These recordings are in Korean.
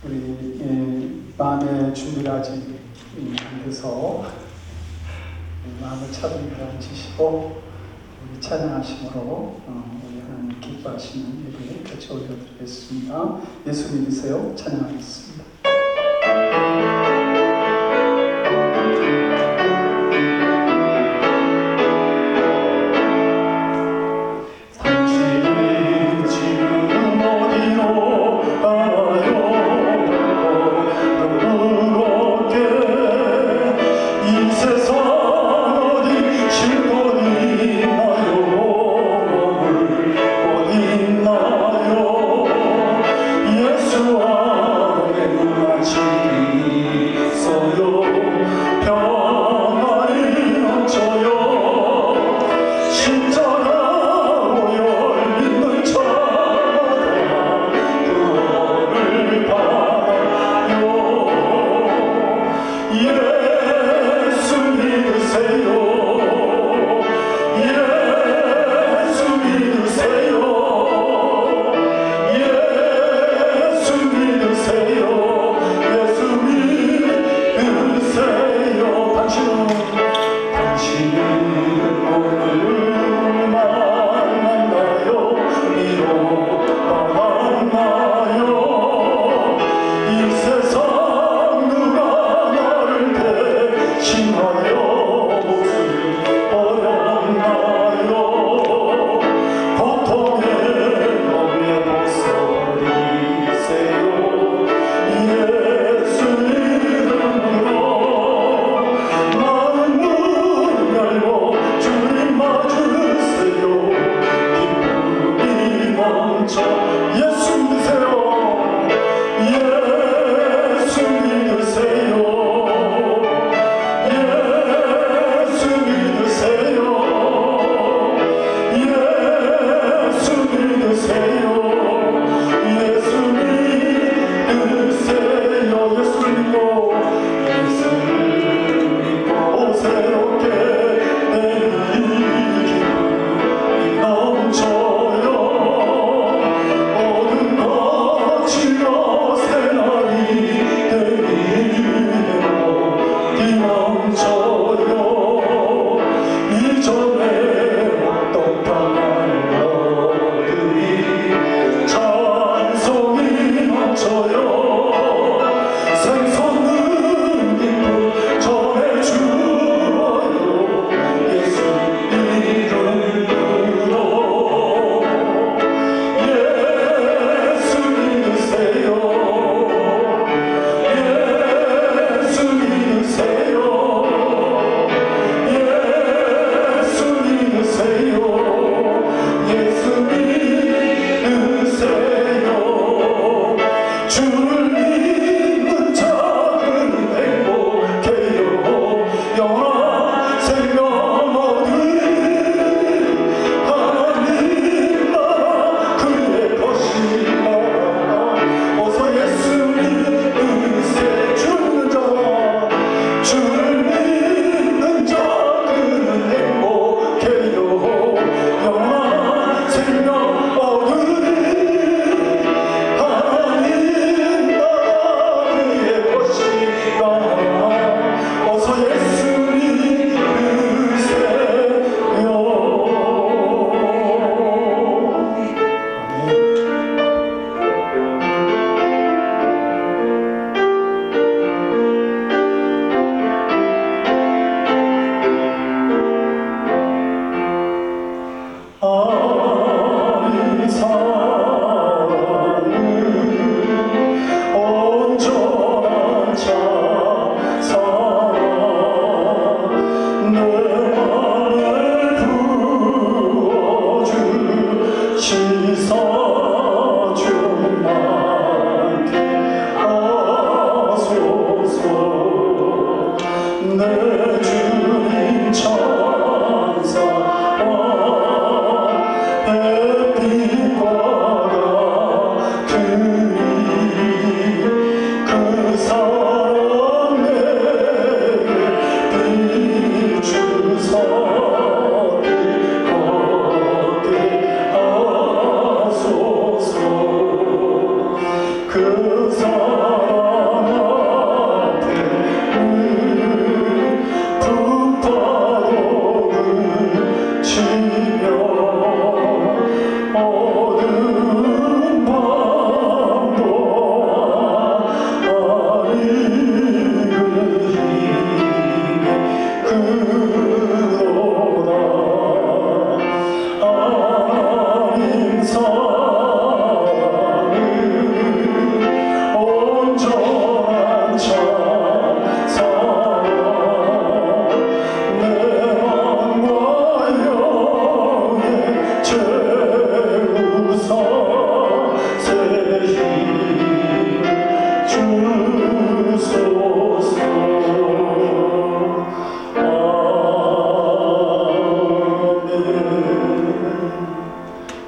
우리 마음의 준비가 아직 안 돼서 마음을 차분히 가라앉히시고 우리 찬양하심으로 우리 하나님 기뻐하시는 예배 같이 올려드리겠습니다. 예수 믿으세요. 찬양하겠습니다.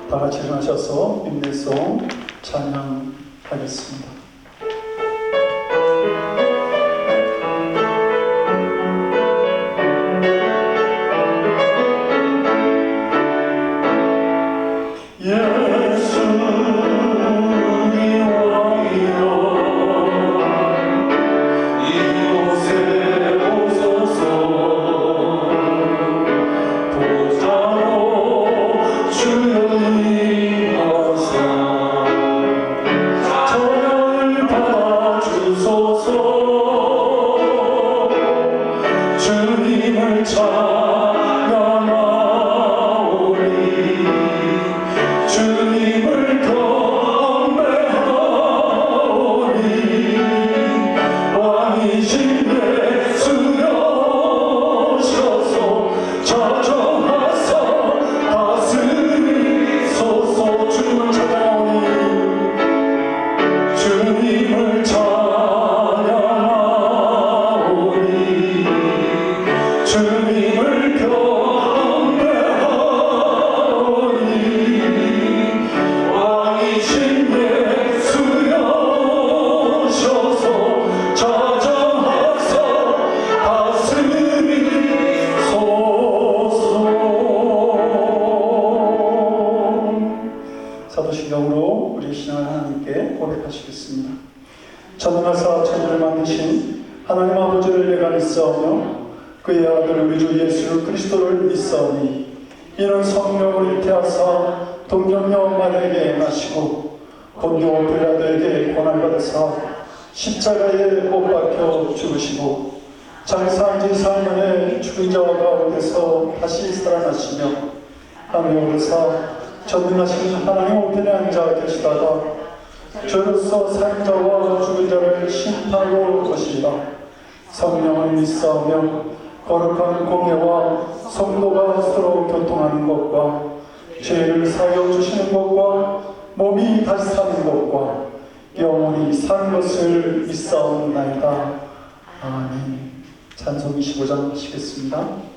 다 같이 일어나셔서 인내송 찬양하겠습니다. 사도신경으로 우리 신앙을 하나님께 고백하시겠습니다. 전능하사 천지를 만드신 하나님 아버지를 내가 믿사오며 그의 아들 우리 주 예수 그리스도를 믿사오니 이는 성령을 잉태하사 동정녀 마리아에게 나시고 본교 빌라도에게 고난받으사 십자가에 못 박혀 죽으시고 장사한 지 4년에 죽은 자와 가운데서 다시 살아나시며 하늘에 오르사 전능하신 하나님 우편에 앉아 계시다가 저로서 살인자와 죽은 자를 심판하러 오시리라. 성령을 믿사오며 거룩한 공예와 성도가 서로 교통하는 것과 죄를 사하여 주시는 것과 몸이 다시 사는 것과 영원히 사는 것을 믿사옵나이다. 아멘. 찬송 25장 하시겠습니다.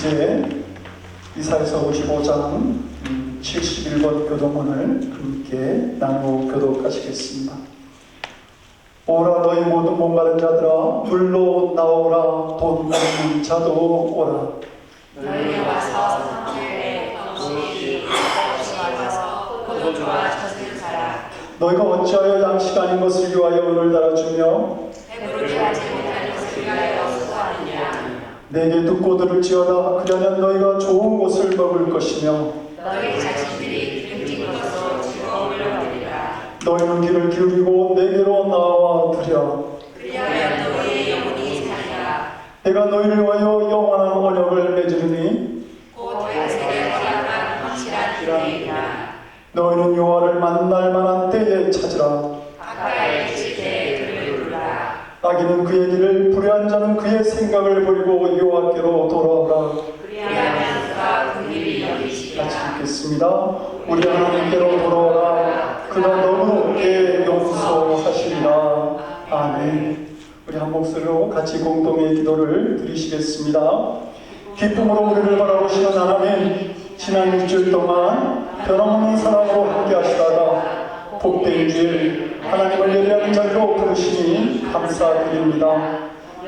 이제 이사야서 55장 71번 교도문을 함께 나누어 교독하시겠습니다. 오라 너희 모든 목마른 자들아 불로 나오라 돈 없는 자도 오라 너희는 와서 성길에 음식이 없이 와서 포도주와 젖을 사라. 너희가 어찌하여 양식 아닌 것을 위하여 은을 달아주며 배부르게 하지 못하는 것을 위하여 수고하느냐. 내게 듣고 들을지어다. 그러면 너희가 좋은 것을 먹을 것이며 너희 자신들이 기름진 것으로 즐거움을 얻으리라. 너희는 귀를 기울이고 내게로 나와드려. 그리하면 너희의 영혼이 살리라. 내가 너희를 위하여 영원한 언약을 맺으리니 곧 다스릴 허락한 확실한 기회이라. 너희는 여호와를 만날 만한 때에 찾으라. 가까이 있을 때 그를 부르라. 악인은 그의 길을, 불의한 자는 그의 생각을 버리고 여호와께로 돌아오라. 그리하면 그가 긍휼히 여기시리라. 같이 읽겠습니다. 우리 하나님께로 돌아오라. 그가 너그럽게 용서하시리라. 아멘. 우리 한 목소리로 같이 공동의 기도를 드리시겠습니다. 기쁨으로 우리를 바라보시는 하나님, 지난 일주일 동안 변함없는 사랑으로 함께 하시다가 복된 주일 하나님을 예배하는 자리로 부르시니 감사드립니다.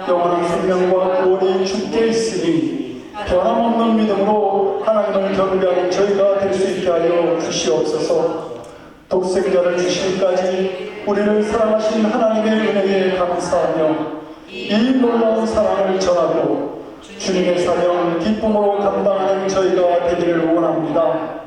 영원한 생명과 구원이 주께 있으니 변함없는 믿음으로 하나님을 경배하는 저희가 될 수 있게 하여 주시옵소서. 독생자를 주시기까지 우리를 사랑하신 하나님의 은혜에 감사하며 이 놀라운 사랑을 전하고 주님의 사명 기쁨으로 감당하는 저희가 되기를 원합니다.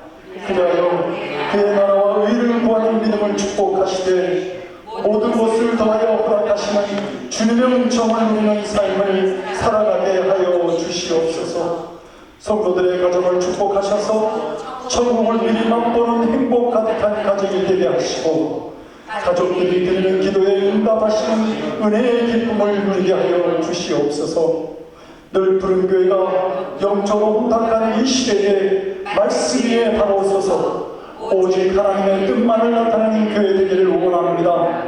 그리하여 그의 나라와 의를 구하는 믿음을 축복하시되 모든 것을 더하여 허락하시는 주님의 은총을 누리는 삶을 살아가게 하여 주시옵소서. 성도들의 가정을 축복하셔서 천국을 미리 맛보는 행복 가득한 가정이 되게 하시고 가족들이 드리는 기도에 응답하시는 은혜의 기쁨을 누리게 하여 주시옵소서. 늘 푸른 교회가 영적으로 혼탁한 이 시대에 말씀 위에 바로 서서 오직 하나님의 뜻만을 나타내는 교회 되기를 원합니다.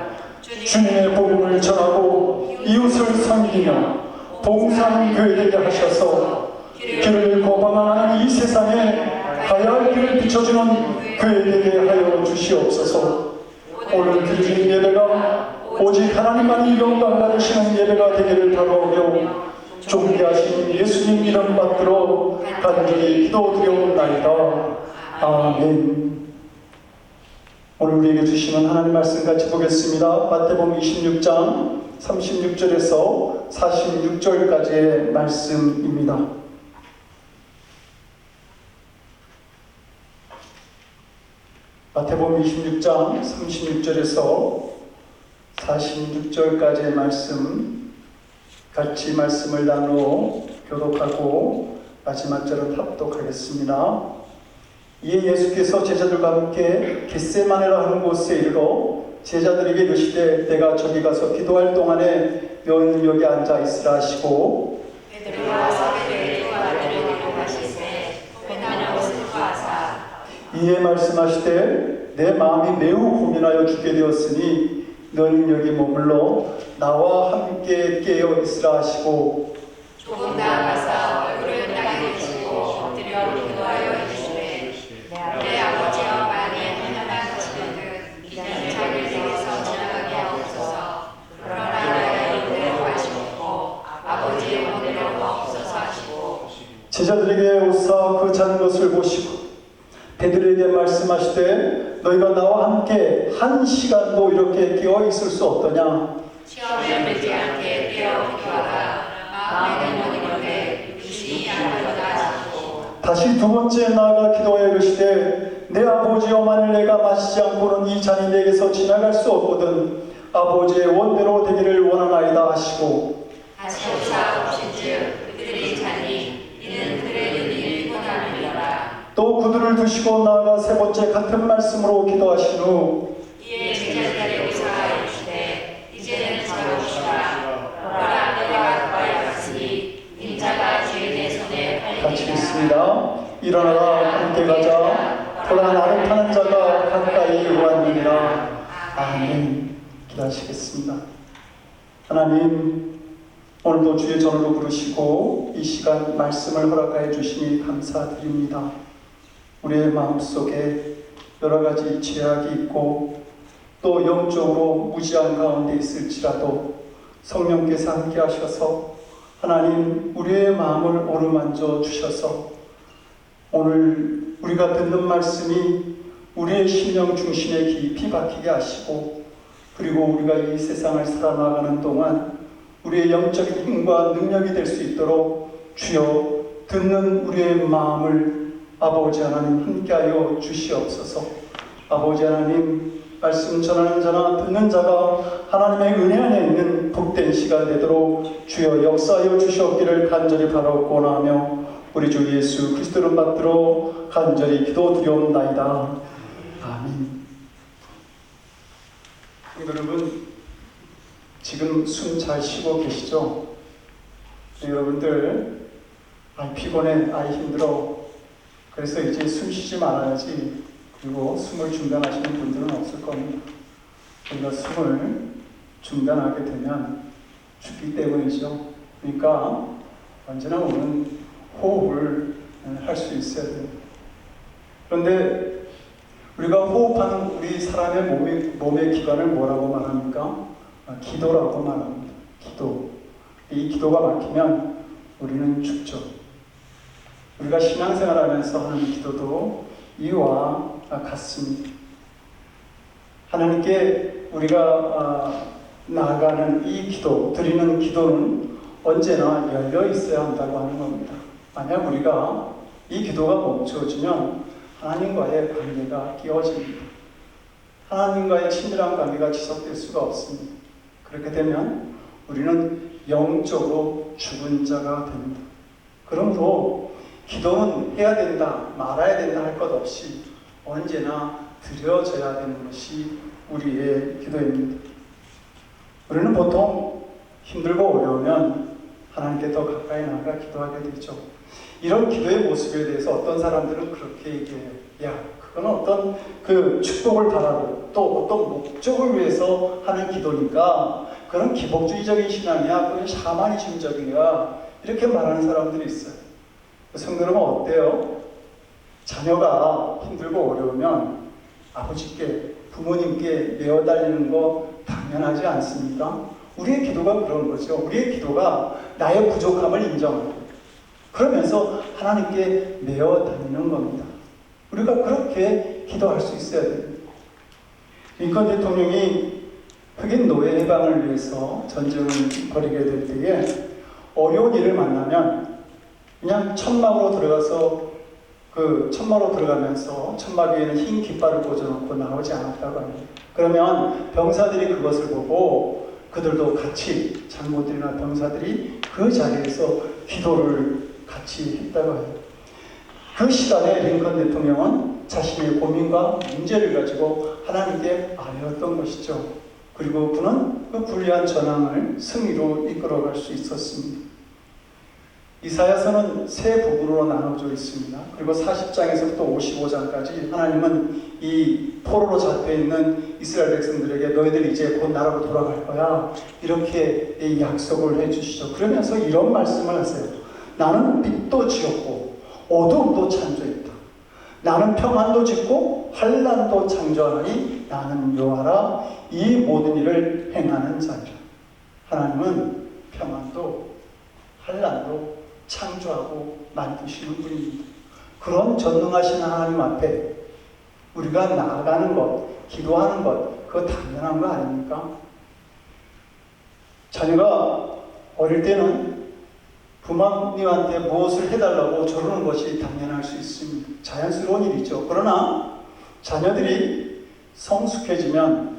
주님의 복음을 전하고 이웃을 섬기며 봉사하는 교회 되게 하셔서 길을 고방하는 이 세상에 가야 할 길을 비춰주는 교회 되게 하여 주시옵소서. 오늘 드리는 예배가 오직 하나님만이 영광 받으시는 예배가 되기를 바라오며 존귀하신 예수님 이름 받들어 간절히 기도드려옵나이다. 아멘. 오늘 우리에게 주시는 하나님 말씀 같이 보겠습니다. 마태복음 26장 36절에서 46절까지의 말씀입니다. 마태복음 26장 36절에서 46절까지의 말씀 같이 말씀을 나누어 교독하고 마지막 절은 합독하겠습니다. 이에 예수께서 제자들과 함께 겟세마네라 하는 곳에 이르러 제자들에게 이르시되 내가 저기 가서 기도할 동안에 너희는 여기 앉아 있으라 하시고 베드로가 와서 그를 도와드리기로 하시되 고민하는 것을 구하사 이에 말씀하시되 내 마음이 매우 고민하여 죽게 되었으니 너는 여기 머물러 나와 함께 깨어 있으라 하시고 조금 나아가서 얼굴을 땅에 붙이고 엎드려 기도하여 이르시되 내 아버지여 만일 하나만 하시거든 이는 자를 내게서 지나가게 하옵소서. 그러나 나의 은혜로 하시옵고 아버지의 은혜로 하옵소서 하시고 제자들에게 오사 그 잔 것을 보시고 베드로에게 말씀하시되 너희가 나와 함께 한 시간도 이렇게 깨어 있을 수 없더냐. 시험에 들지 않게 깨어 기도하라. 마음에는 원이로되 육신이 약하도다 하시고 다시 두 번째 나아가 기도하여 이르시되 내 아버지여 만일 내가 마시지 않고는 이 잔이 내게서 지나갈 수 없거든 아버지의 원대로 되기를 원하나이다 하시고 하시옵사 오신즉 그들이 자니 이는 그의 눈이 피곤함이니라. 또 그들을 두시고 나아가 세 번째 같은 말씀으로 기도하신 후 이에 제자들에게 이르시되 이제는 자오시라. 보라 내가 그와 같으니 인자가 죄인의 손에 같이 팔리리라. 읽습니다. 일어나라 함께 가자. 보라 나를 타는 자가 가까이 왔느니라. 아멘. 기도하시겠습니다. 하나님 오늘도 주의 전으로 부르시고 이 시간 말씀을 허락하여 주시니 감사드립니다. 우리의 마음속에 여러 가지 죄악이 있고 또 영적으로 무지한 가운데 있을지라도 성령께서 함께 하셔서 하나님 우리의 마음을 어루만져 주셔서 오늘 우리가 듣는 말씀이 우리의 심령 중심에 깊이 박히게 하시고, 그리고 우리가 이 세상을 살아나가는 동안 우리의 영적인 힘과 능력이 될 수 있도록 주여 듣는 우리의 마음을 아버지 하나님 함께하여 주시옵소서. 아버지 하나님, 말씀 전하는 자나 듣는 자가 하나님의 은혜 안에 있는 복된 시간 되도록 주여 역사하여 주시옵기를 간절히 바라옵고나며 우리 주 예수 그리스도를 받들어 간절히 기도드리옵나이다. 아멘. 여러분, 지금 숨 잘 쉬고 계시죠? 여러분들, 피곤해, 힘들어, 그래서 이제 숨 쉬지 말아야지, 그리고 숨을 중단하시는 분들은 없을 겁니다. 우리가 숨을 중단하게 되면 죽기 때문이죠. 그러니까 언제나 우리는 호흡을 할 수 있어야 돼요. 그런데 우리가 호흡하는 우리 사람의 몸의 기관을 뭐라고 말합니까? 기도라고 말합니다. 기도. 이 기도가 막히면 우리는 죽죠. 우리가 신앙생활하면서 하는 기도도 이와 같습니다. 하나님께 우리가 나아가는 이 기도, 드리는 기도는 언제나 열려 있어야 한다고 하는 겁니다. 만약 우리가 이 기도가 멈춰지면 하나님과의 관계가 끼어집니다. 하나님과의 친밀한 관계가 지속될 수가 없습니다. 그렇게 되면 우리는 영적으로 죽은 자가 됩니다. 그러므로 기도는 해야 된다, 말아야 된다 할 것 없이 언제나 드려져야 되는 것이 우리의 기도입니다. 우리는 보통 힘들고 어려우면 하나님께 더 가까이 나아가 기도하게 되죠. 이런 기도의 모습에 대해서 어떤 사람들은 그렇게 얘기해요. 야, 그건 어떤 그 축복을 바라고 또 어떤 목적을 위해서 하는 기도니까 그런 기복주의적인 신앙이야, 그건 샤머니즘적이야, 이렇게 말하는 사람들이 있어요. 성도 여러분 어때요? 자녀가 힘들고 어려우면 아버지께, 부모님께 매어달리는 거 당연하지 않습니까? 우리의 기도가 그런 거죠. 우리의 기도가 나의 부족함을 인정하고 그러면서 하나님께 매어다니는 겁니다. 우리가 그렇게 기도할 수 있어야 됩니다. 링컨 대통령이 흑인 노예 해방을 위해서 전쟁을 벌이게 될 때에 어려운 일을 만나면 그냥 천막으로 들어가서 그 천막으로 들어가면서 천막 위에는 흰 깃발을 꽂아놓고 나오지 않았다고 합니다. 그러면 병사들이 그것을 보고 그들도 같이, 장모들이나 병사들이 그 자리에서 기도를 같이 했다고 해요. 그 시간에 링컨 대통령은 자신의 고민과 문제를 가지고 하나님께 아뢰었던 것이죠. 그리고 그는 그 불리한 전황을 승리로 이끌어갈 수 있었습니다. 이사야서는 세 부분으로 나눠져 있습니다. 그리고 40장에서부터 55장까지 하나님은 이 포로로 잡혀있는 이스라엘 백성들에게 너희들이 이제 곧 나라로 돌아갈 거야, 이렇게 약속을 해주시죠. 그러면서 이런 말씀을 하세요. 나는 빛도 지었고 어둠도 창조했다. 나는 평안도 짓고 환난도 창조하나니 나는 여호와라. 이 모든 일을 행하는 자니라. 하나님은 평안도 환난도 창조하고 만드시는 분입니다. 그런 전능하신 하나님 앞에 우리가 나아가는 것, 기도하는 것, 그거 당연한 거 아닙니까? 자녀가 어릴 때는 부모님한테 무엇을 해달라고 저러는 것이 당연할 수 있습니다. 자연스러운 일이죠. 그러나 자녀들이 성숙해지면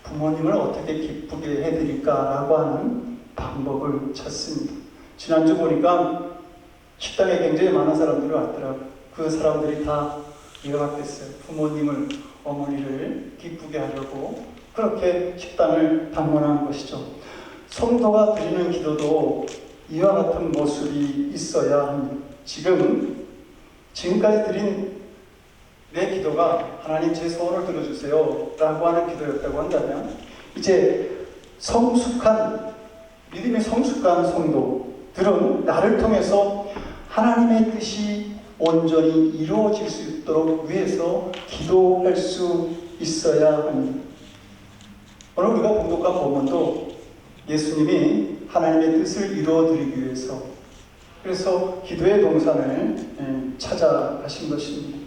부모님을 어떻게 기쁘게 해드릴까라고 하는 방법을 찾습니다. 지난주 보니까 식당에 굉장히 많은 사람들이 왔더라고요. 그 사람들이 다 이렇겠어요. 부모님을, 어머니를 기쁘게 하려고 그렇게 식당을 방문한 것이죠. 성도가 드리는 기도도 이와 같은 모습이 있어야 합니다. 지금까지 드린 내 기도가 하나님 제 소원을 들어주세요 라고 하는 기도였다고 한다면, 이제 믿음이 성숙한 성도들은 나를 통해서 하나님의 뜻이 온전히 이루어질 수 있도록 위해서 기도할 수 있어야 합니다. 오늘 우리가 공독한 본문도 예수님이 하나님의 뜻을 이루어드리기 위해서, 그래서 기도의 동산을 찾아가신 것입니다.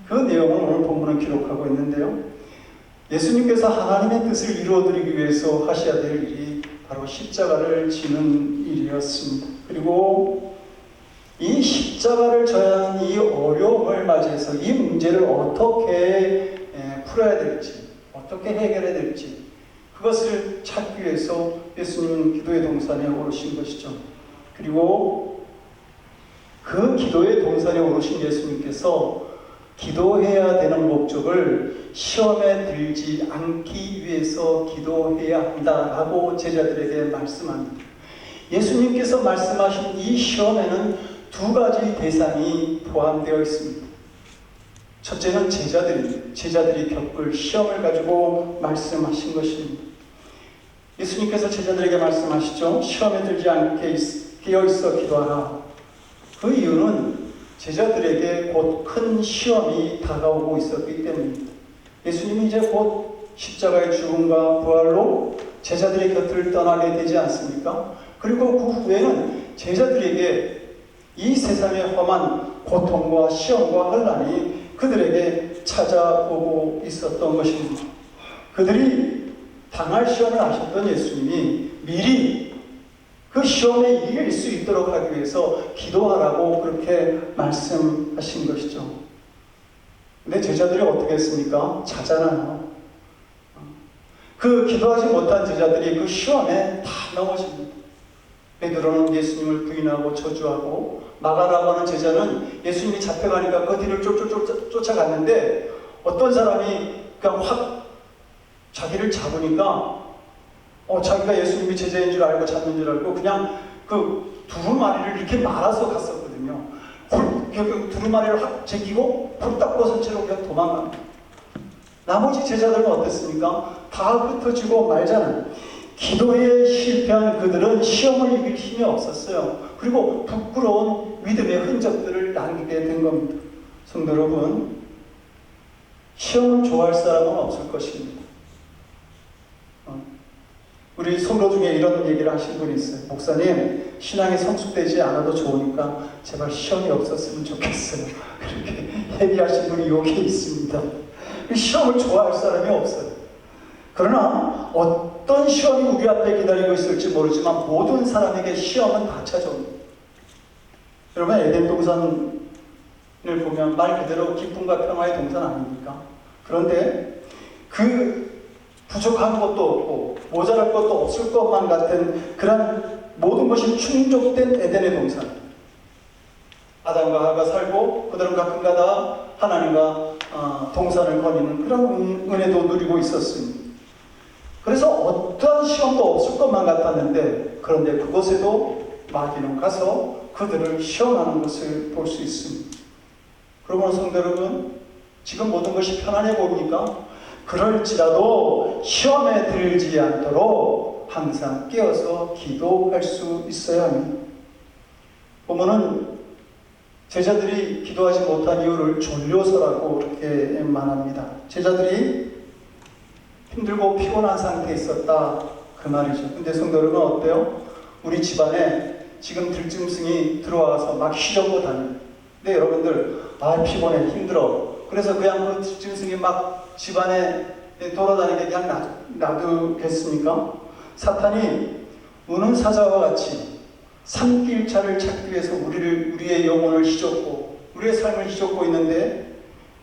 그 내용을 오늘 본문은 기록하고 있는데요. 예수님께서 하나님의 뜻을 이루어드리기 위해서 하셔야 될 일이 바로 십자가를 지는 일이었습니다. 그리고 이 십자가를 져야 하는 이 어려움을 맞이해서 이 문제를 어떻게 풀어야 될지, 어떻게 해결해야 될지, 그것을 찾기 위해서 예수님은 기도의 동산에 오르신 것이죠. 그리고 그 기도의 동산에 오르신 예수님께서 기도해야 되는 목적을 시험에 들지 않기 위해서 기도해야 한다라고 제자들에게 말씀합니다. 예수님께서 말씀하신 이 시험에는 두 가지 대상이 포함되어 있습니다. 첫째는 제자들이 겪을 시험을 가지고 말씀하신 것입니다. 예수님께서 제자들에게 말씀하시죠. 시험에 들지 않게 깨어있어 기도하라. 그 이유는 제자들에게 곧 큰 시험이 다가오고 있었기 때문입니다. 예수님이 이제 곧 십자가의 죽음과 부활로 제자들의 곁을 떠나게 되지 않습니까? 그리고 그 후에는 제자들에게 이 세상의 험한 고통과 시험과 혼란이 그들에게 찾아오고 있었던 것입니다. 그들이 당할 시험을 아셨던 예수님이 미리 그 시험에 이길 수 있도록 하기 위해서 기도하라고 그렇게 말씀하신 것이죠. 근데 제자들이 어떻게 했습니까? 자잖아요. 그 기도하지 못한 제자들이 그 시험에 다 넘어집니다. 베드로는 예수님을 부인하고 저주하고, 마가라고 하는 제자는 예수님이 잡혀가니까 그 뒤를 쫓아갔는데 어떤 사람이 그냥 확 자기를 잡으니까 자기가 예수님이 제자인 줄 알고 잡는 줄 알고 그냥 그 두루마리를 이렇게 말아서 갔었거든요. 그 두루마리를 확 제끼고 홀딱 벗은 채로 그냥 도망갑니다. 나머지 제자들은 어땠습니까? 다 흩어지고 말잖아요. 기도에 실패한 그들은 시험을 이길 힘이 없었어요. 그리고 부끄러운 믿음의 흔적들을 남기게 된 겁니다. 성도 여러분, 시험을 좋아할 사람은 없을 것입니다. 우리 성도 중에 이런 얘기를 하신 분이 있어요. 목사님, 신앙이 성숙되지 않아도 좋으니까 제발 시험이 없었으면 좋겠어요. 그렇게 얘기하신 분이 여기 있습니다. 시험을 좋아할 사람이 없어요. 그러나 어떤 시험이 우리 앞에 기다리고 있을지 모르지만 모든 사람에게 시험은 다 찾아옵니다. 여러분, 에덴 동산을 보면 말 그대로 기쁨과 평화의 동산 아닙니까? 그런데 그 부족한 것도 없고 모자랄 것도 없을 것만 같은 그런 모든 것이 충족된 에덴의 동산. 아담과 하와가 살고 그들은 가끔가다 하나님과 동산을 거니는 그런 은혜도 누리고 있었습니다. 그래서 어떠한 시험도 없을 것만 같았는데, 그런데 그곳에도 마귀는 가서 그들을 시험하는 것을 볼 수 있습니다. 그러므로 성도 여러분, 지금 모든 것이 편안해 보입니까? 그럴지라도 시험에 들지 않도록 항상 깨어서 기도할 수 있어야 합니다. 보면은 제자들이 기도하지 못한 이유를 졸려서라고 그렇게 말합니다. 제자들이 힘들고 피곤한 상태에 있었다, 그 말이죠. 근데 성도 여러분 어때요? 우리 집안에 지금 들짐승이 들어와서 막 휘젓고 다녀요. 근데 여러분들 피곤해, 힘들어. 그래서 그냥 그 들짐승이 막 집안에 돌아다니게 그냥 놔두겠습니까? 사탄이 우는 사자와 같이 산길차를 찾기 위해서 우리의 영혼을 휘젓고 우리의 삶을 휘젓고 있는데,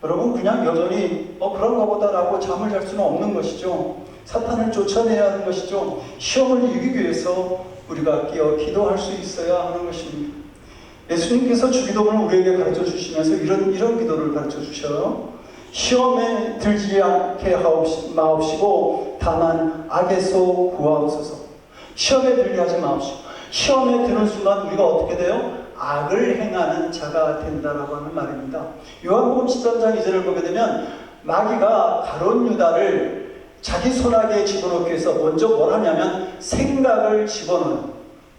여러분 그냥 여전히 그런가 보다라고 잠을 잘 수는 없는 것이죠. 사탄을 쫓아내야 하는 것이죠. 시험을 이기기 위해서 우리가 깨어 기도할 수 있어야 하는 것입니다. 예수님께서 주기도문을 우리에게 가르쳐 주시면서 이런 기도를 가르쳐 주셔요. 시험에 들지 않게 마옵시고 다만 악에서 구하옵소서. 시험에 들게 하지 마옵시고, 시험에 드는 순간 우리가 어떻게 돼요? 악을 행하는 자가 된다라고 하는 말입니다. 요한복음 13장 2절을 보게 되면 마귀가 가룟 유다를 자기 손아귀에 집어넣기 위해서 먼저 뭘 하냐면 생각을 집어넣어요.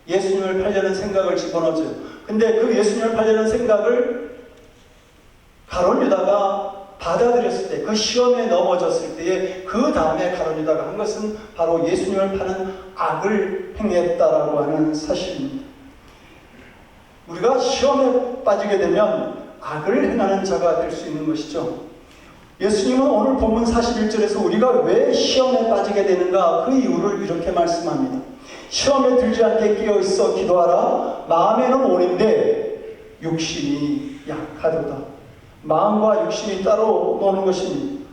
예수님을 팔려는 생각을 집어넣어줘요. 근데 그 예수님을 팔려는 생각을 가룟 유다가 받아들였을 때, 그 시험에 넘어졌을 때에 그 다음에 가룟유다가 한 것은 바로 예수님을 파는 악을 행했다라고 하는 사실입니다. 우리가 시험에 빠지게 되면 악을 행하는 자가 될 수 있는 것이죠. 예수님은 오늘 본문 41절에서 우리가 왜 시험에 빠지게 되는가 그 이유를 이렇게 말씀합니다. 시험에 들지 않게 깨어있어 기도하라. 마음에는 오는데 육신이 약하도다. 마음과 육신이 따로 노는 것입니다.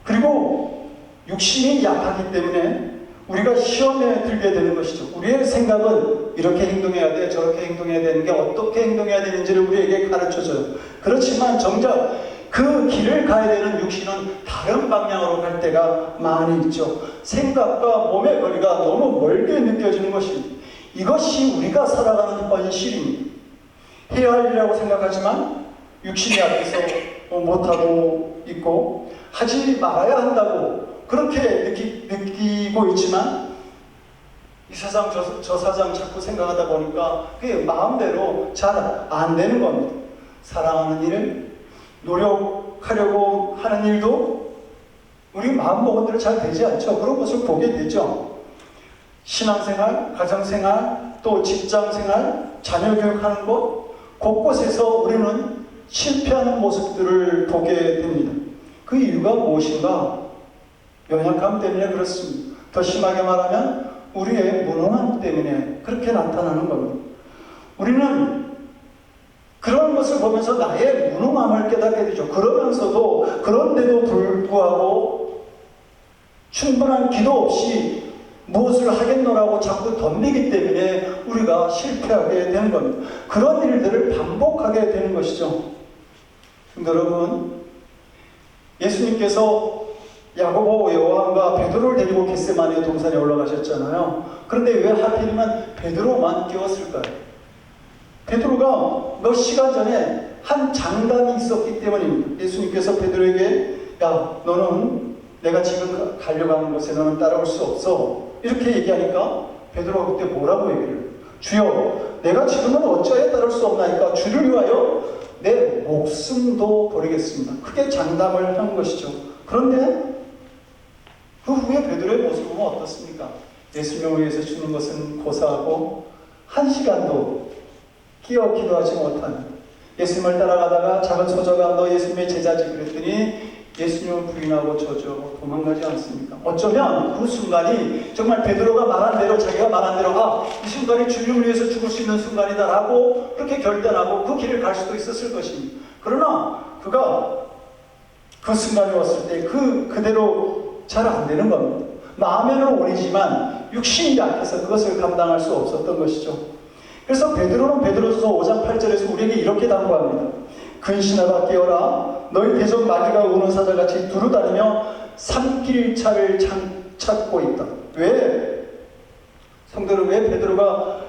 그리고 육신이 약하기 때문에 우리가 시험에 들게 되는 것이죠. 우리의 생각은 이렇게 행동해야 돼, 저렇게 행동해야 되는 게 어떻게 행동해야 되는지를 우리에게 가르쳐줘요. 그렇지만 정작 그 길을 가야 되는 육신은 다른 방향으로 갈 때가 많이 있죠. 생각과 몸의 거리가 너무 멀게 느껴지는 것입니다. 이것이 우리가 살아가는 현실입니다. 해야 할 일이라고 생각하지만 육신이 앞에서 못하고 있고 하지 말아야 한다고 그렇게 느끼고 있지만 이 사장 저 사장 자꾸 생각하다 보니까 그게 마음대로 잘 안 되는 겁니다. 사랑하는 일, 노력하려고 하는 일도 우리 마음먹은 대로 잘 되지 않죠. 그런 것을 보게 되죠. 신앙생활, 가정생활, 또 직장생활, 자녀 교육하는 것 곳곳에서 우리는 실패하는 모습들을 보게 됩니다. 그 이유가 무엇인가? 연약함 때문에 그렇습니다. 더 심하게 말하면 우리의 무능함 때문에 그렇게 나타나는 겁니다. 우리는 그런 것을 보면서 나의 무능함을 깨닫게 되죠. 그런데도 불구하고 충분한 기도 없이 무엇을 하겠노라고 자꾸 덤비기 때문에 우리가 실패하게 되는 겁니다. 그런 일들을 반복하게 되는 것이죠. 여러분, 예수님께서 야고보, 요한과 베드로를 데리고 겟세마네 동산에 올라가셨잖아요. 그런데 왜 하필이면 베드로만 깨웠을까요? 베드로가 몇 시간 전에 한 장담이 있었기 때문입니다. 예수님께서 베드로에게 야, 너는 내가 지금 가려고 하는 곳에 너는 따라올 수 없어. 이렇게 얘기하니까 베드로가 그때 뭐라고 얘기를 해요? 주여, 내가 지금은 어찌하여 따를 수 없나이까? 주를 위하여 내 목숨도 버리겠습니다. 크게 장담을 한 것이죠. 그런데 그 후에 베드로의 모습은 어떻습니까? 예수님을 위해서 주는 것은 고사하고 한 시간도 끼어 기도하지 못하는, 예수님을 따라가다가 작은 소저가 너 예수님의 제자지 그랬더니 예수님을 부인하고 저주하고 도망가지 않습니까? 어쩌면 그 순간이 정말 베드로가 말한 대로, 자기가 말한 대로 이 순간이 주님을 위해서 죽을 수 있는 순간이다 라고 그렇게 결단하고 그 길을 갈 수도 있었을 것입니다. 그러나 그가 그 순간이 왔을 때 그대로 잘 안 되는 겁니다. 마음에는 오리지만 육신이 약해서 그것을 감당할 수 없었던 것이죠. 그래서 베드로는 베드로서 5장 8절에서 우리에게 이렇게 당부합니다. 근신하라 깨어라. 너희 대적 마귀가 우는 사자같이 두루다니며 산길차를 찾고 있다. 왜? 성도는 왜 베드로가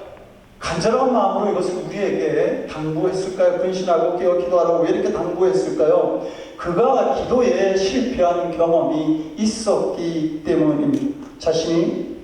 간절한 마음으로 이것을 우리에게 당부했을까요? 근신하고 깨어 기도하라고 왜 이렇게 당부했을까요? 그가 기도에 실패한 경험이 있었기 때문입니다. 자신이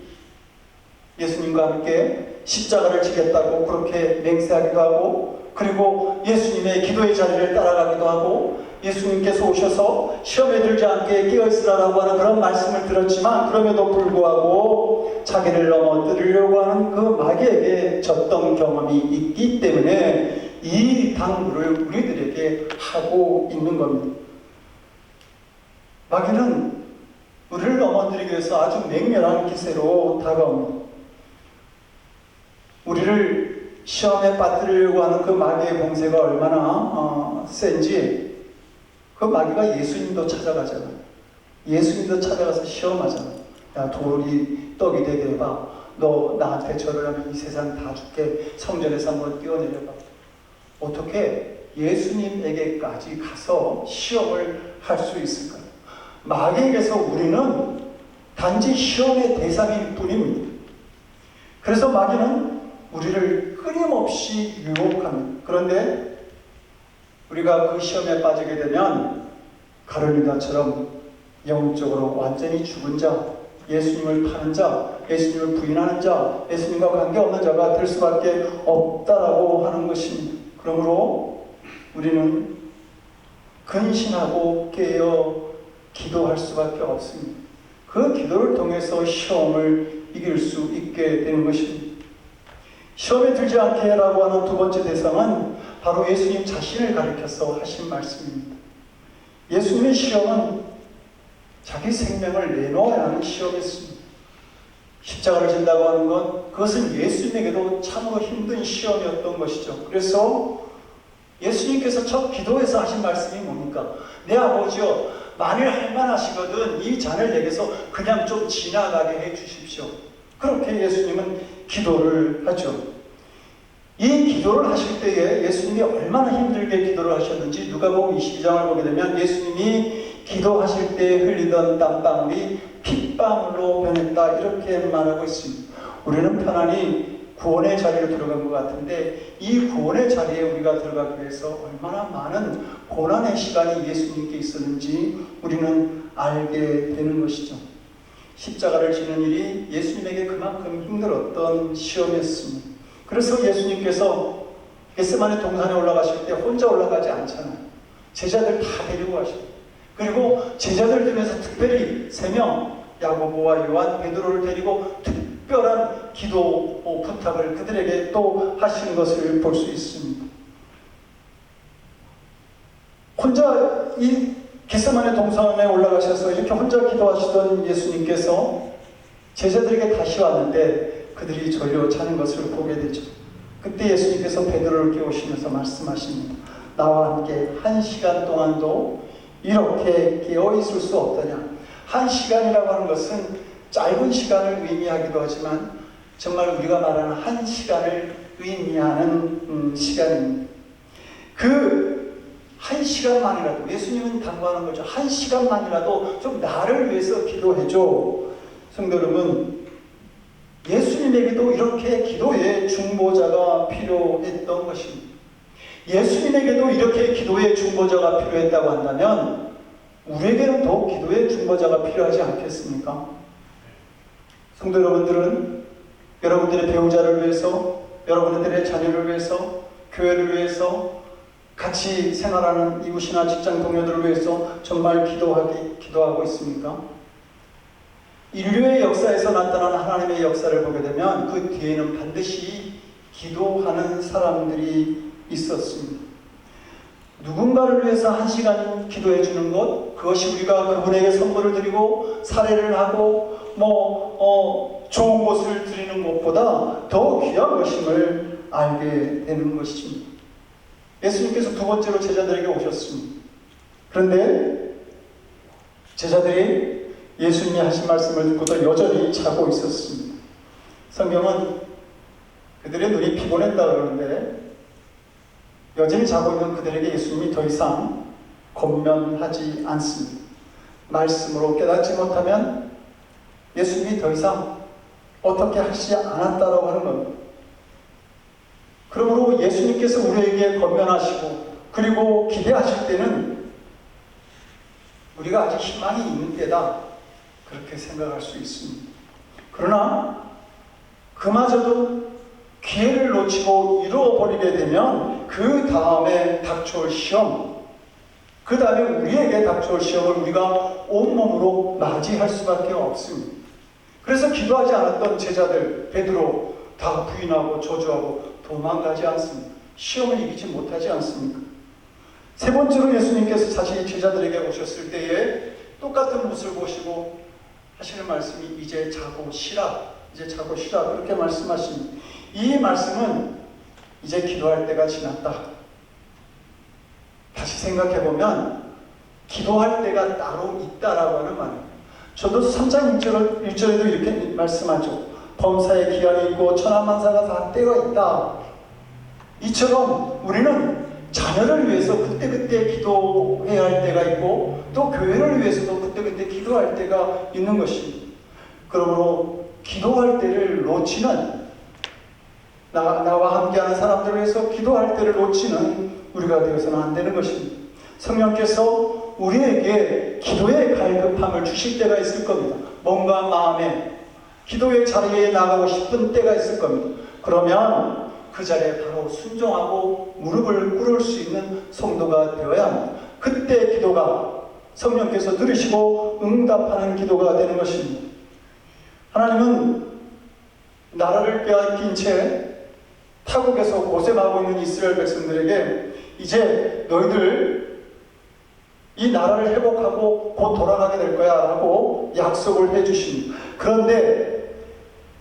예수님과 함께 십자가를 지겠다고 그렇게 맹세하기도 하고, 그리고 예수님의 기도의 자리를 따라가기도 하고, 예수님께서 오셔서 시험에 들지 않게 깨어있으라고 하는 그런 말씀을 들었지만 그럼에도 불구하고 자기를 넘어뜨리려고 하는 그 마귀에게 졌던 경험이 있기 때문에 이 당부를 우리들에게 하고 있는 겁니다. 마귀는 우리를 넘어뜨리기 위해서 아주 맹렬한 기세로 다가옵니다. 우리를 시험에 빠뜨리려고 하는 그 마귀의 공세가 얼마나 센지 그 마귀가 예수님도 찾아가잖아요. 예수님도 찾아가서 시험하잖아요. 야, 돌이 떡이 되게 해봐. 너 나한테 절을 하면 이 세상 다 줄게. 성전에서 한번 뛰어내려봐. 어떻게 예수님에게까지 가서 시험을 할 수 있을까요? 마귀에게서 우리는 단지 시험의 대상일 뿐입니다. 그래서 마귀는 우리를 끊임없이 유혹합니다. 그런데 우리가 그 시험에 빠지게 되면 가룟유다처럼 영적으로 완전히 죽은 자, 예수님을 파는 자, 예수님을 부인하는 자, 예수님과 관계없는 자가 될 수밖에 없다라고 하는 것입니다. 그러므로 우리는 근신하고 깨어 기도할 수밖에 없습니다. 그 기도를 통해서 시험을 이길 수 있게 되는 것입니다. 시험에 들지 않게 해라고 하는 두 번째 대상은 바로 예수님 자신을 가리켜서 하신 말씀입니다. 예수님의 시험은 자기 생명을 내놓아야 하는 시험이었습니다. 십자가를 진다고 하는 건 그것은 예수님에게도 참으로 힘든 시험이었던 것이죠. 그래서 예수님께서 첫 기도에서 하신 말씀이 뭡니까? 내 아버지여, 만일 할만하시거든 이 잔을 내게서 그냥 좀 지나가게 해 주십시오. 그렇게 예수님은 기도를 하죠. 이 기도를 하실 때에 예수님이 얼마나 힘들게 기도를 하셨는지 누가복음 22장을 보게 되면 예수님이 기도하실 때 흘리던 땀방울이 핏방울로 변했다 이렇게 말하고 있습니다. 우리는 편안히 구원의 자리로 들어간 것 같은데 이 구원의 자리에 우리가 들어가기 위해서 얼마나 많은 고난의 시간이 예수님께 있었는지 우리는 알게 되는 것이죠. 십자가를 지는 일이 예수님에게 그만큼 힘들었던 시험이었습니다. 그래서 예수님께서 겟세마네 동산에 올라가실 때 혼자 올라가지 않잖아요. 제자들 다 데리고 가시고, 그리고 제자들 중에서 특별히 3명 야고보와 요한, 베드로를 데리고 특별한 기도 부탁을 그들에게 또 하신 것을 볼 수 있습니다. 혼자 이 겟세마네 동산에 올라가셔서 이렇게 혼자 기도하시던 예수님께서 제자들에게 다시 왔는데 그들이 졸려 자는 것을 보게 되죠. 그때 예수님께서 베드로를 깨우시면서 말씀하십니다. 나와 함께 1시간 동안도 이렇게 깨어 있을 수 없더냐. 1시간이라고 하는 것은 짧은 시간을 의미하기도 하지만 정말 우리가 말하는 1시간을 의미하는 시간입니다. 그 1시간만이라도 예수님은 당부하는 거죠. 1시간만이라도 좀 나를 위해서 기도해줘. 성도 여러분, 예수님에게도 이렇게 기도의 중보자가 필요했던 것입니다. 예수님에게도 이렇게 기도의 중보자가 필요했다고 한다면 우리에게는 더욱 기도의 중보자가 필요하지 않겠습니까? 성도 여러분들은 여러분들의 배우자를 위해서, 여러분들의 자녀를 위해서, 교회를 위해서, 같이 생활하는 이웃이나 직장 동료들을 위해서 정말 기도하고 있습니까? 인류의 역사에서 나타난 하나님의 역사를 보게 되면 그 뒤에는 반드시 기도하는 사람들이 있었습니다. 누군가를 위해서 1시간 기도해 주는 것, 그것이 우리가 그분에게 선물을 드리고 사례를 하고 좋은 것을 드리는 것보다 더 귀한 것임을 알게 되는 것입니다. 예수님께서 두 번째로 제자들에게 오셨습니다. 그런데 제자들이 예수님이 하신 말씀을 듣고도 여전히 자고 있었습니다. 성경은 그들의 눈이 피곤했다 그러는데 여전히 자고 있는 그들에게 예수님이 더 이상 권면하지 않습니다. 말씀으로 깨닫지 못하면 예수님이 더 이상 어떻게 하시지 않았다라고 하는 겁니다. 그러므로 예수님께서 우리에게 권면하시고 그리고 기대하실 때는 우리가 아직 희망이 있는 때다 그렇게 생각할 수 있습니다. 그러나 그마저도 기회를 놓치고 잃어버리게 되면 그 다음에 닥쳐올 시험, 그 다음에 우리에게 닥쳐올 시험을 우리가 온몸으로 맞이할 수밖에 없습니다. 그래서 기도하지 않았던 제자들 베드로 다 부인하고 저주하고 도망가지 않습니다. 시험을 이기지 못하지 않습니까? 세 번째로 예수님께서 다시 제자들에게 오셨을 때에 똑같은 모습을 보시고 하시는 말씀이 이제 자고 쉬라, 이제 자고 쉬라 그렇게 말씀하십니다. 이 말씀은 이제 기도할 때가 지났다. 다시 생각해보면 기도할 때가 따로 있다라고 하는 말입니다. 저도 3장 1절에도 이렇게 말씀하죠. 범사에 기한이 있고 천하만사가 다 때가 있다. 이처럼 우리는 자녀를 위해서 그때그때 기도해야 할 때가 있고 또 교회를 위해서도 그때그때 기도할 때가 있는 것입니다. 그러므로 기도할 때를 놓치는 나와 함께하는 사람들을 위해서 기도할 때를 놓치는 우리가 되어서는 안 되는 것입니다. 성령께서 우리에게 기도의 갈급함을 주실 때가 있을 겁니다. 뭔가 마음에 기도의 자리에 나가고 싶은 때가 있을 겁니다. 그러면 그 그 자리에 바로 순종하고 무릎을 꿇을 수 있는 성도가 되어야 합니다. 그때 기도가 성령께서 들으시고 응답하는 기도가 되는 것입니다. 하나님은 나라를 빼앗긴 채 타국에서 고생하고 있는 이스라엘 백성들에게 이제 너희들 이 나라를 회복하고 곧 돌아가게 될 거야 라고 약속을 해주십니다. 그런데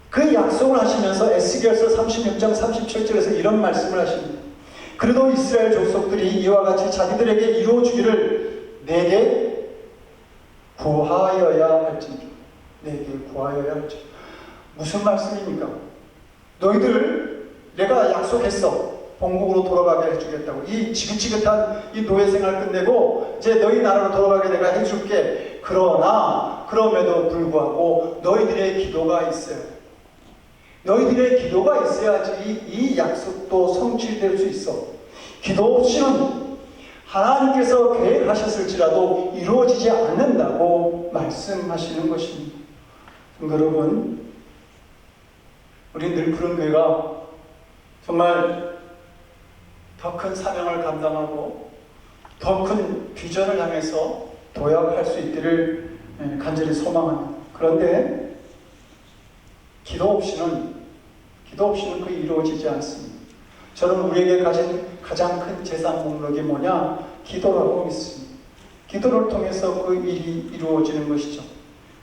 그 약속을 하시면서 에스겔서 36장 37절에서 이런 말씀을 하십니다. 그래도 이스라엘 족속들이 이와 같이 자기들에게 이루어주기를 내게 구하여야 할지니라. 내게 구하여야 할지니라. 무슨 말씀입니까? 너희들 내가 약속했어. 본국으로 돌아가게 해주겠다고. 이 지긋지긋한 이 노예 생활 끝내고 이제 너희 나라로 돌아가게 내가 해줄게. 그러나 그럼에도 불구하고 너희들의 기도가 있어요. 너희들의 기도가 있어야지 이 약속도 성취될 수 있어. 기도 없이는 하나님께서 계획하셨을지라도 이루어지지 않는다고 말씀하시는 것입니다. 여러분, 우리 늘 그런 교회가 정말 더 큰 사명을 감당하고 더 큰 비전을 향해서 도약할 수 있기를 간절히 소망합니다. 그런데 기도 없이는 그 이루어지지 않습니다. 저는 우리에게 가진 가장 큰 재산 목록이 뭐냐? 기도라고 믿습니다. 기도를 통해서 그 일이 이루어지는 것이죠.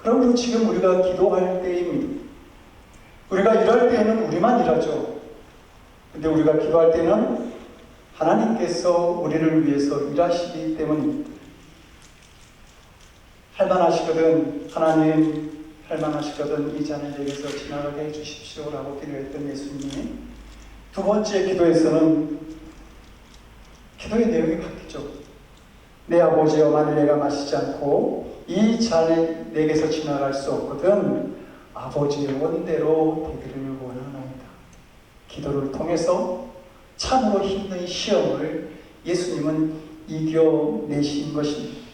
그럼 지금 우리가 기도할 때입니다. 우리가 일할 때에는 우리만 일하죠. 근데 우리가 기도할 때는 하나님께서 우리를 위해서 일하시기 때문입니다. 할만하시거든 하나님, 할만하시거든 이 잔을 내게서 지나가게 해주십시오 라고 기도했던 예수님이 두 번째 기도에서는 기도의 내용이 바뀌죠. 내 아버지여, 만일 내가 마시지 않고 이 잔에 내게서 지나갈 수 없거든 아버지의 원대로 되기를 원하나이다. 기도를 통해서 참으로 힘든 시험을 예수님은 이겨내신 것입니다.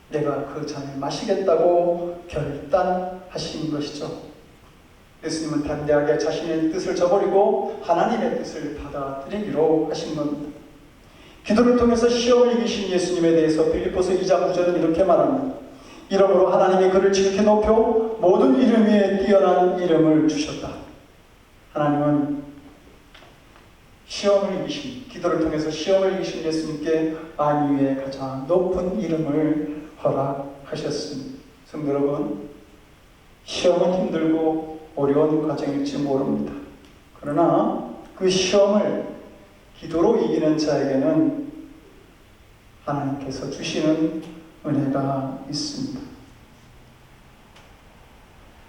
내가 그 잔을 마시겠다고 결단하신 것이죠. 예수님은 담대하게 자신의 뜻을 저버리고 하나님의 뜻을 받아들이기로 하신 겁니다. 기도를 통해서 시험을 이기신 예수님에 대해서 빌립보서 2장 9절은 이렇게 말합니다. 이러므로 하나님이 그를 지극히 높여 모든 이름 위에 뛰어난 이름을 주셨다. 하나님은 시험을 이기신, 기도를 통해서 시험을 이기신 예수님께 만유의 가장 높은 이름을 허락하셨습니다. 성도 여러분, 시험은 힘들고 어려운 과정일지 모릅니다. 그러나 그 시험을 기도로 이기는 자에게는 하나님께서 주시는 은혜가 있습니다.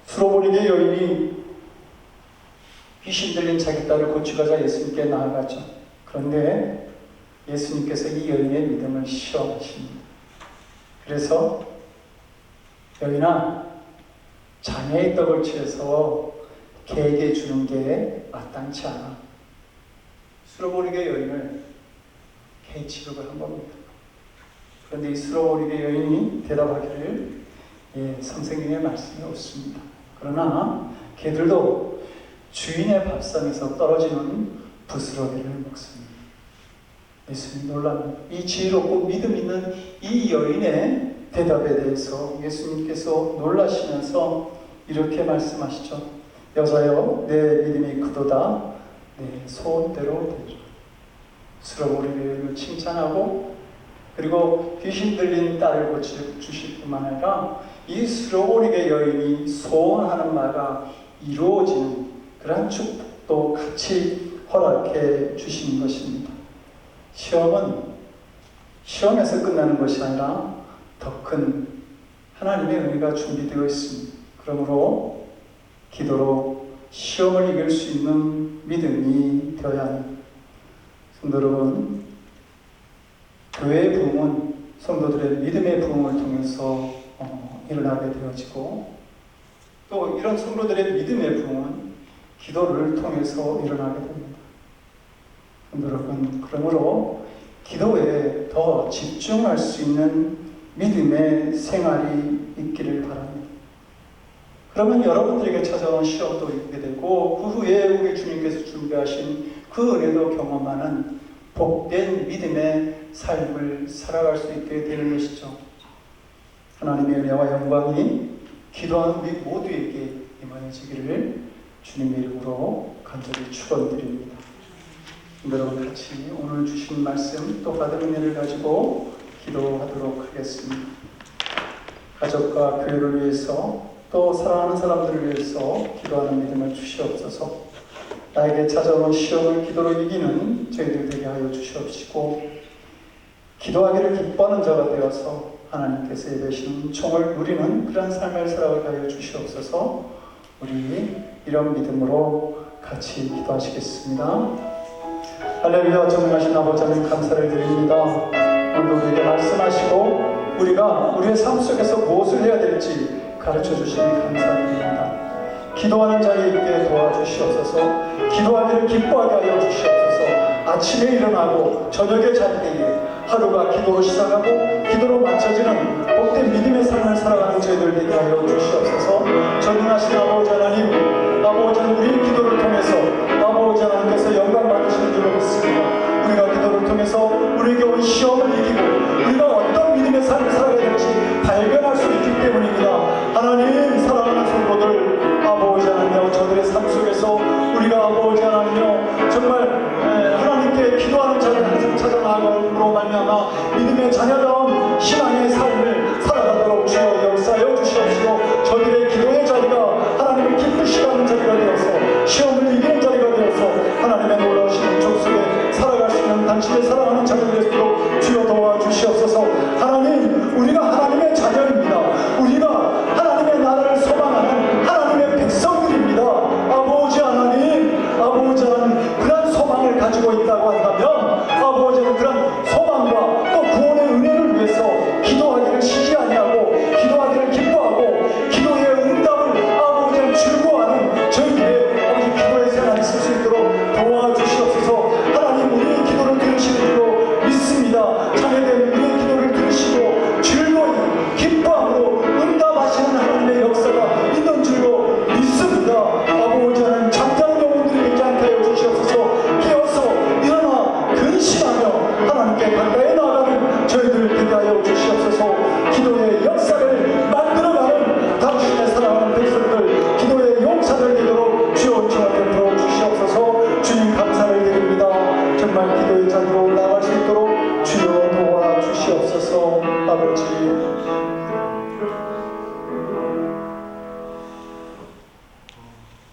수로보니게 여인이 귀신 들린 자기 딸을 고치고자 예수님께 나아갔죠. 그런데 예수님께서 이 여인의 믿음을 시험하십니다. 그래서 여인아, 자녀의 떡을 취해서 개에게 주는 게 마땅치 않아. 수로보니게 여인을 개 취급을 한 겁니다. 그런데 이 수로보니게 여인이 대답하기를 성경에 말씀이 없습니다. 그러나 개들도 주인의 밥상에서 떨어지는 부스러기를 먹습니다. 예수님 놀랍니다. 이 지혜롭고 믿음 있는 이 여인의 대답에 대해서 예수님께서 놀라시면서 이렇게 말씀하시죠. 여자여, 내 믿음이 크도다. 내 소원대로 되리라. 수로보니게 칭찬하고 그리고 귀신 들린 딸을 고쳐주실 뿐만 아니라 이 수로보니게 여인이 소원하는 바가 이루어지는 그러한 축복도 같이 허락해 주신 것입니다. 시험에서 끝나는 것이 아니라 더 큰 하나님의 은혜가 준비되어 있습니다. 그러므로 기도로 시험을 이길 수 있는 믿음이 되어야 합니다. 성도 여러분, 교회의 부흥은 성도들의 믿음의 부흥을 통해서 일어나게 되어지고 또 이런 성도들의 믿음의 부흥은 기도를 통해서 일어나게 됩니다. 성도 여러분, 그러므로 기도에 더 집중할 수 있는 믿음의 생활이 있기를 바랍니다. 그러면 여러분들에게 찾아온 시험도 이기게 되고 그 후에 우리 주님께서 준비하신 그 은혜도 경험하는 복된 믿음의 삶을 살아갈 수 있게 되는 것이죠. 하나님의 은혜와 영광이 기도하는 우리 모두에게 임하여지기를 주님의 이름으로 간절히 축원드립니다. 여러분 같이 오늘 주신 말씀 또 받은 은혜를 가지고 기도하도록 하겠습니다. 가족과 교회를 위해서 또 사랑하는 사람들을 위해서 기도하는 믿음을 주시옵소서. 나에게 찾아오는 시험을 기도로 이기는 저희들 되게 하여 주시옵시고, 기도하기를 기뻐하는 자가 되어서 하나님께서 예배하시는 총을 누리는 그런 삶을 살아가게 하여 주시옵소서. 우리 이런 믿음으로 같이 기도하시겠습니다. 할렐루야. 전능하신 아버지 하나님 감사를 드립니다. 오늘 우리에게 말씀하시고 우리가 우리의 삶 속에서 무엇을 해야 될지 가르쳐 주시니 감사드립니다. 기도하는 자리에 있게 도와주시옵소서. 기도하기를 기뻐하게 하여 주시옵소서. 아침에 일어나고 저녁에 잘 때에 하루가 기도로 시작하고 기도로 맞춰지는 복된 믿음의 삶을 살아가는 저희들 되게 하여 주시옵소서. 전능하신 아버지 하나님, 아버지는 우리의 기도를 통해서 아버지 하나님께서 영광 받으시는 줄로 믿습니다. 우리가 기도를 통해서 우리에게 온 시험을 이기고 우리가 어떤 믿음의 삶을 살아가야 될지 발견할 수 있기 때문입니다. 하나님, 사랑하는 성도들, 아버지 하나님여, 저들의 삶 속에서 우리가 아버지 하나님여 정말 하나님께 기도하는 자를 항상 찾아 나아감으로 말미암아 믿음의 자녀다운 신앙의 삶을 살아가도록 주여 역사하여 주시옵시고, 저들의 기도의 자리가 하나님을 기쁘시게 하는 자리가 되어서 시험을 이기는 자리가 되어서 하나님의 놀라우신 은총 속에 살아갈 수 있는 당신의 사랑하는 자녀들이 되도록 주여 도와주시옵소서. 하나님, 우리가 하나님의 자녀입니다. 우리가 하나님의 나라를 소망하는 하나님의 백성들입니다. 아버지 하나님, 그런 소망을 가지고 있다고 한다면 아버지는 그런 소망과 또 구원의 은혜를 위해서 기도하기를 쉬지 아니하고 기도하기를 기뻐하고 기도의 응답을 아버지는 즐거워하는 저희들의 아버지 기도의 생활이 있을 수 있도록 도와주시옵소서. 하나님, 우리의 기도를 들으시는 줄로 믿습니다. 자녀된 우리의 기도를 들으시고 즐거이 기뻐함으로 응답하시는 하나님의 역사가 있는 줄로 믿습니다. 아버지 하나님, 잠자는 영혼들이 되지 않게 하여 주시옵소서. 깨어서 일어나 근신하며 하나님께 가까이 나아가는 저희들 되게 하여 주시옵소서. 기도의 역사를 만들어가는 당신의 사랑하는 백성들, 기도의 용사들 되도록 주여 저한테 부어주시옵소서. 주님 감사를 드립니다. 정말 기도의 자리로 나아갈 수 있도록 주여 도와주시옵소서. 아버지,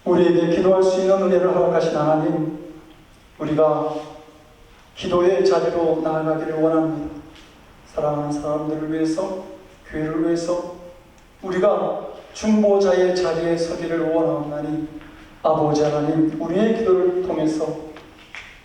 우리에게 기도할 수 있는 은혜를 허락하신 하나님, 우리가 기도의 자리로 나아가기를 원합니다. 사랑하는 사람들을 위해서, 교회를 위해서 우리가 중보자의 자리에 서기를 원하옵나니 아버지 하나님, 우리의 기도를 통해서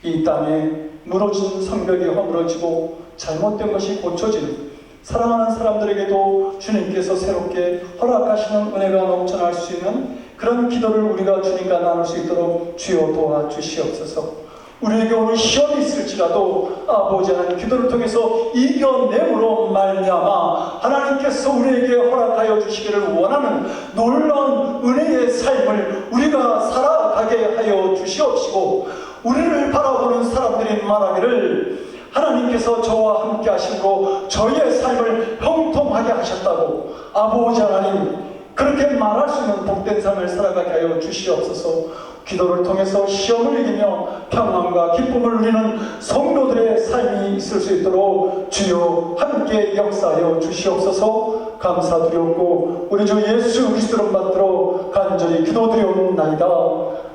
이 땅에 무너진 성벽이 허물어지고 잘못된 것이 고쳐지는 사랑하는 사람들에게도 주님께서 새롭게 허락하시는 은혜가 넘쳐날 수 있는 그런 기도를 우리가 주님과 나눌 수 있도록 주여 도와주시옵소서. 우리에게 오는 시험이 있을지라도 아버지 하나님, 기도를 통해서 이겨내므로 말미암아 하나님께서 우리에게 허락하여 주시기를 원하는 놀라운 은혜의 삶을 우리가 살아가게 하여 주시옵시고, 우리를 바라보는 사람들이 말하기를 하나님께서 저와 함께 하심으로 저희의 삶을 형통하게 하셨다고 아버지 하나님, 그렇게 말할 수 있는 복된 삶을 살아가게 하여 주시옵소서. 기도를 통해서 시험을 이기며 평안과 기쁨을 누리는 성도들의 삶이 있을 수 있도록 주여 함께 역사하여 주시옵소서. 감사드리옵고 우리 주 예수 그리스도를 받들어 간절히 기도드리옵나이다.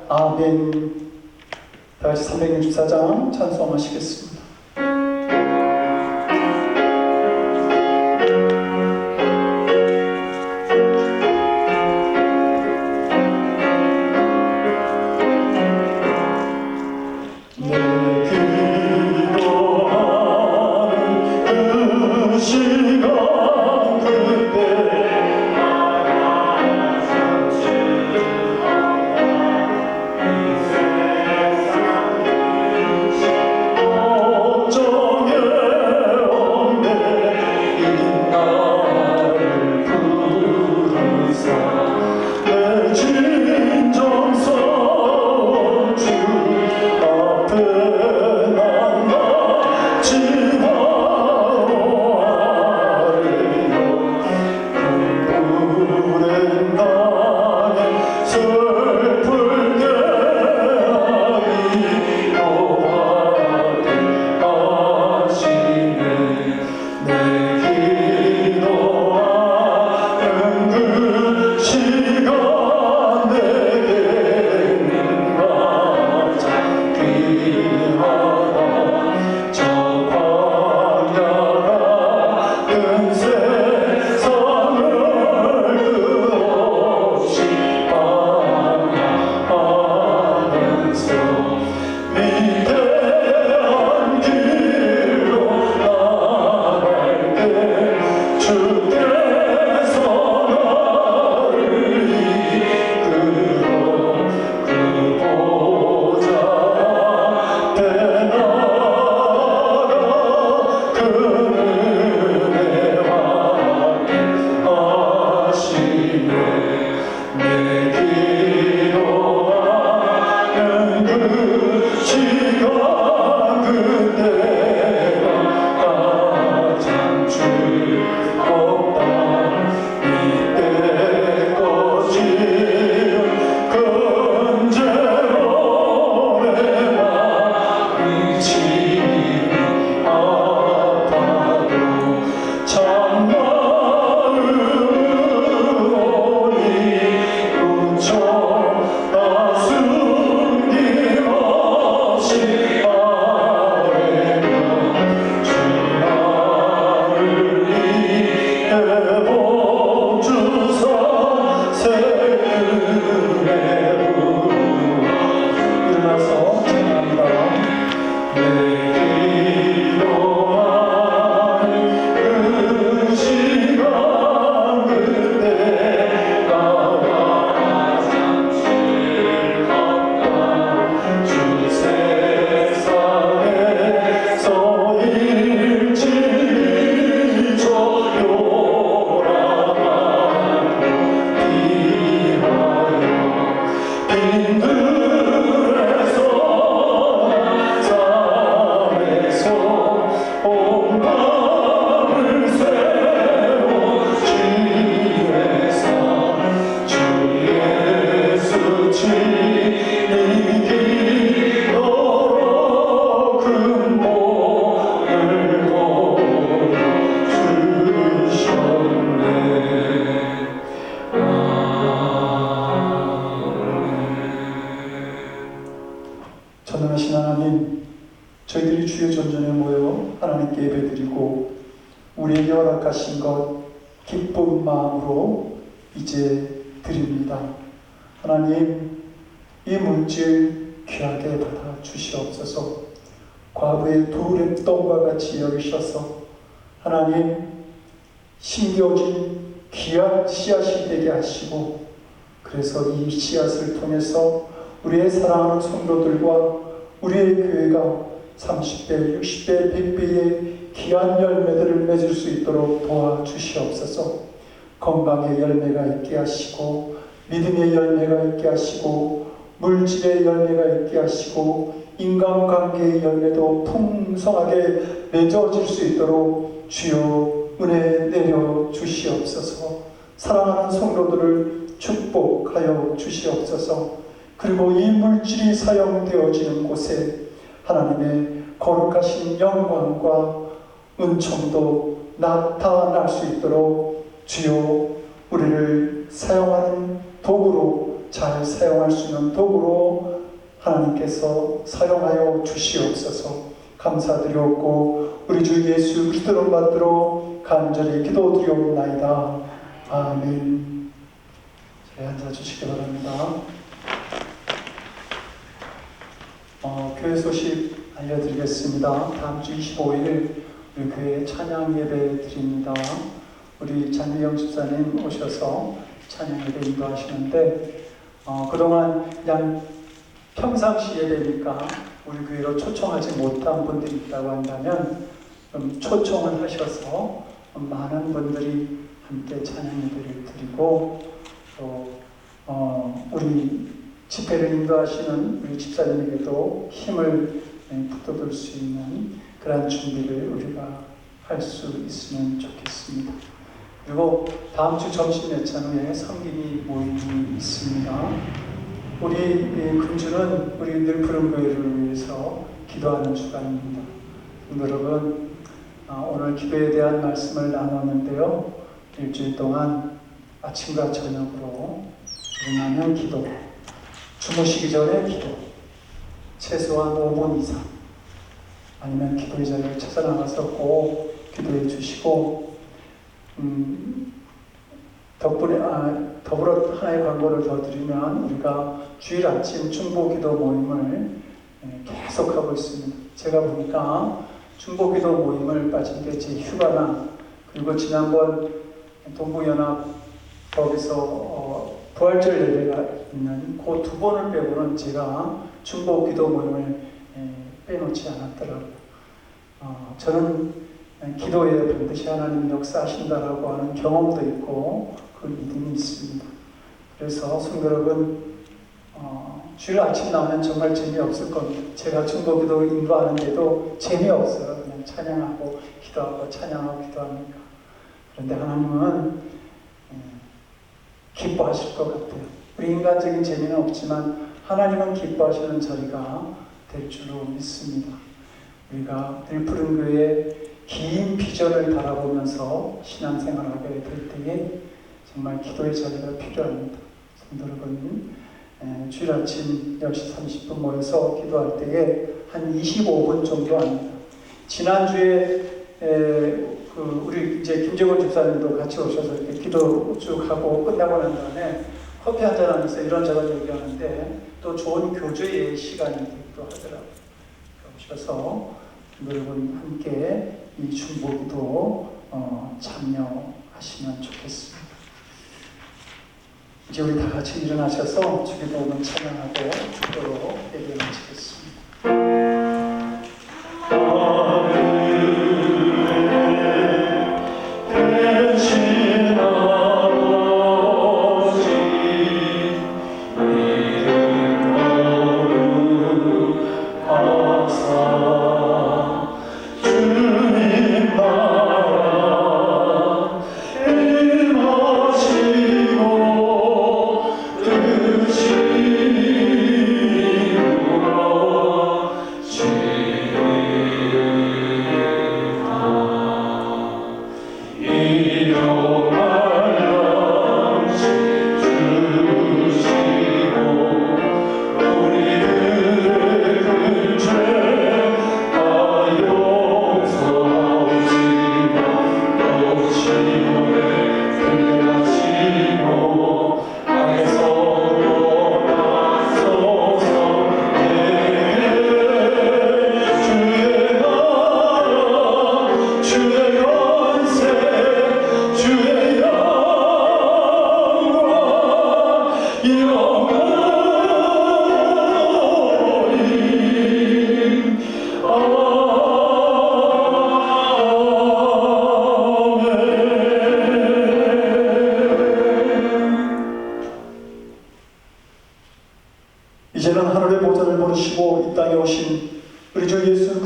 아멘. 다같이 364장 찬송하시겠습니다. Oh 우리에게 허락하신 것 기쁜 마음으로 이제 드립니다. 하나님, 이 물질 귀하게 받아 주시옵소서. 과부의 두 랩돈과 같이 여기셔서 하나님, 심겨진 귀한 씨앗이 되게 하시고, 그래서 이 씨앗을 통해서 우리의 사랑하는 성도들과 우리의 교회가 30배, 60배, 100배의 귀한 열매들을 맺을 수 있도록 도와주시옵소서. 건강의 열매가 있게 하시고, 믿음의 열매가 있게 하시고, 물질의 열매가 있게 하시고, 인간관계의 열매도 풍성하게 맺어질 수 있도록 주여 은혜 내려 주시옵소서. 사랑하는 성도들을 축복하여 주시옵소서. 그리고 이 물질이 사용되어지는 곳에 하나님의 거룩하신 영광과 은총도 나타날 수 있도록 주여 우리를 사용하는 도구로, 잘 사용할 수 있는 도구로 하나님께서 사용하여 주시옵소서. 감사드리옵고 우리 주 예수 그리스도를 받들어 간절히 기도드리옵나이다. 아멘. 잘 앉아주시기 바랍니다. 교회 소식 알려드리겠습니다. 다음 주 25일 우리 교회 찬양 예배 드립니다. 우리 장미영 집사님 오셔서 찬양 예배 인도하시는데 그동안 그냥 평상시 예배니까 우리 교회로 초청하지 못한 분들이 있다고 한다면 초청을 하셔서 많은 분들이 함께 찬양 예배를 드리고 또 우리 집회를 인도하시는 우리 집사님에게도 힘을 북돋을 수 있는 그런 준비를 우리가 할 수 있으면 좋겠습니다. 그리고 다음 주 점심 예찬 후에 성김이 모임이 있습니다. 우리 금주는 우리 늘푸른 교회를 위해서 기도하는 주간입니다. 여러분, 오늘 기도에 대한 말씀을 나눴는데요. 일주일 동안 아침과 저녁으로 일어나면 기도, 주무시기 전에 기도, 최소한 5분 이상, 아니면 기도의 자리를 찾아나가서 꼭 기도해 주시고, 덕분에 더불어 하나의 광고를 더 드리면 우리가 주일 아침 중보기도 모임을 계속하고 있습니다. 제가 보니까 중보기도 모임을 빠진 게 제 휴가나, 그리고 지난번 동부연합 거기서 부활절 예배가 있는 그 두 번을 빼고는 제가 중보기도 모임을 빼놓지 않았더라고요. 저는 기도에 반드시 하나님 역사하신다라고 하는 경험도 있고 그 믿음이 있습니다. 그래서 성도 여러분, 주일 아침 나오면 정말 재미없을 겁니다. 제가 중보기도 인도하는데도 재미없어요. 그냥 찬양하고 기도하고 찬양하고 기도하니까. 그런데 하나님은 기뻐하실 것 같아요. 우리 인간적인 재미는 없지만 하나님은 기뻐하시는 자리가 될 줄로 믿습니다. 우리가 늘푸른 교회의 긴 비전을 바라보면서 신앙생활하게 될 때에 정말 기도의 자리가 필요합니다. 성도 여러분, 주일 아침 10시 30분 모여서 기도할 때에 한 25분 정도 합니다. 지난주에 우리 이제 김재곤 집사님도 같이 오셔서 이렇게 기도 쭉 하고 끝나고 난 다음에 커피 한잔 하면서 이런저런 얘기하는데 또 좋은 교제의 시간이 되기도 하더라고요. 오셔서 여러분 함께 이 중보기도 참여하시면 좋겠습니다. 이제 우리 다 같이 일어나셔서 주기도문 찬양하고 축도로 예배 마치겠습니다.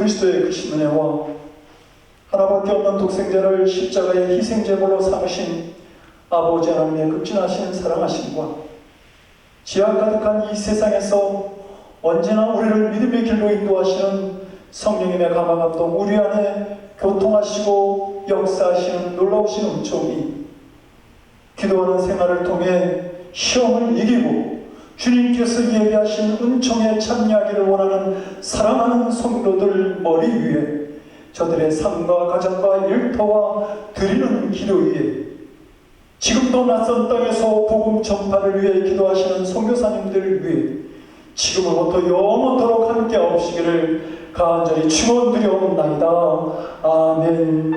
그리스도의 크신 은혜와 하나밖에 없는 독생자를 십자가의 희생제물로 삼으신 아버지 하나님의 극진하신 사랑하심과 지하 가득한 이 세상에서 언제나 우리를 믿음의 길로 인도하시는 성령님의 감화감동 우리 안에 교통하시고 역사하시는 놀라우신 은총이 기도하는 생활을 통해 시험을 이기고 주님께서 예비하신 은총에 참여하기를 원하는 사랑하는 성도들 머리 위에 저들의 삶과 가정과 일터와 드리는 기도 위에 지금도 낯선 땅에서 복음 전파를 위해 기도하시는 선교사님들 위해 지금부터 영원토록 함께 하시기를 간절히 축원드려옵나이다. 아멘.